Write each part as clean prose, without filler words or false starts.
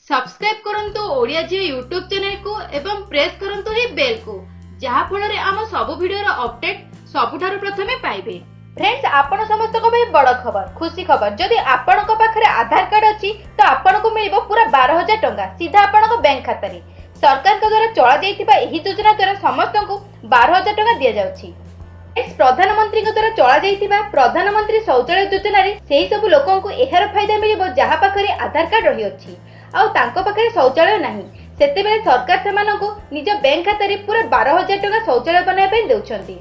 Subscribe करंतु ओडिया जी YouTube channel को एवं प्रेस करंतु ही बेल को जहा फଳରେ आम सब वीडियो अपडेट सबुठारु प्रथमे पाइबे। फ्रेंड्स आपण समस्त को भाई बड़ खबर खुशी खबर जदि आपण को पाखरे आधार कार्ड अछि तो आपण को मिलिबो पूरा 12,000 टंका सीधा आपण को बैंक खाता रे। सरकार के द्वारा चला जाइतिबा एही योजना द्वारा समस्त को 12,000 टंका दिया जाउछि। प्रधानमंत्री द्वारा चला जाइतिबा प्रधानमंत्री शौचालय योजना रे सेही सब लोकन को एहार फायदा मिलिबो जहा पाखरे आधार कार्ड रही अछि आउ तांको पाखरे शौचालय नाही सेते बेले सरकार सेमानकु निज बैंक खाता रे पूरा 12,000 टंका शौचालय बनाय पे देउछंती।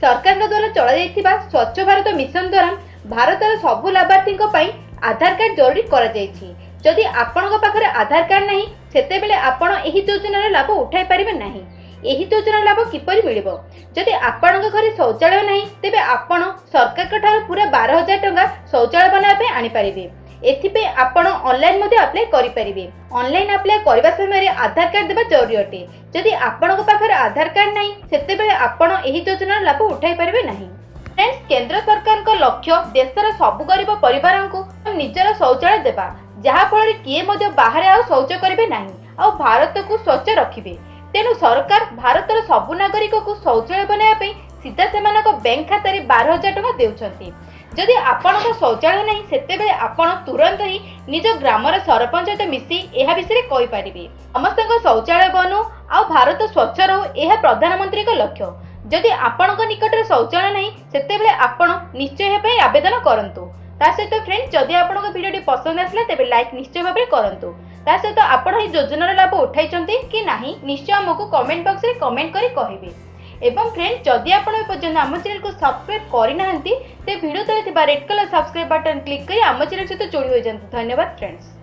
सरकार द्वारा चला जाइतिबा स्वच्छ भारत मिशन द्वारा भारतर सब लाभार्थी को पई आधार कार्ड जरूरी करा जाइछि। जदि आपनको पाखरे आधार कार्ड नाही सेते बेले आपण एही योजना रे लाभ उठाई परिबे नाही। एही योजना लाभ किपरि मिलिबो जदि आपनको घरे शौचालय नाही तेबे आपण सरकार के ठार पूरा 12,000 टंका शौचालय बनाय पे आनि परिबे। एथिपे आपण ऑनलाइन मध्ये अप्लाई करि परिबे। ऑनलाइन अप्लाई करबा समय रे आधार कार्ड देबा जरूरी अटे। जदि आपनको पाखरे आधार कार्ड नाही सेते बेले आपण एही योजना लाभ उठाई परिबे नाही। फ्रेंड्स केंद्र सरकार को लक्ष्य देशर सब गरीब परिवार को निजर शौचालय देबा जहा फଳରେ किए मध्ये बाहर आ शौच करिवे नाही आ भारत को स्वच्छ रखिबे। तेनु सरकार भारतर सब नागरिक को शौचालय बनाया पे सीधा सेमानक बैंक खाता रे 12,000 टका देउछंती। जदि आपनको शौचालय नहीं सेते बेले आपण तुरंत ही निज ग्रामर सरपंच मिसी एहा विषय कहि परिबे। समस्त शौचालय बनू आ भारत स्वच्छ रहू एहा प्रधानमंत्री को लक्ष्य। जदि आपनको निकट रे शौचालय नहीं सेते बेले आपण निश्चय हे पे आवेदन करंतु। ता सहित फ्रेंड्स जदि आपनको वीडियो पसंद आसला तेबे लाइक निश्चय भाबे करंतु। ता सहित आपण ही योजना लाभ उठाइचंती कि नाही निश्चय हमको कमेंट बॉक्स रे कमेंट करी कहिबे। एवं फ्रेंड्स जदि आपण पर्यंत आम चैनल को सब्सक्राइब करि ते वीडियो तले red colour subscribe button click करी आम चैनल सहित जोड़ी हो जाते। धन्यवाद फ्रेंड्स।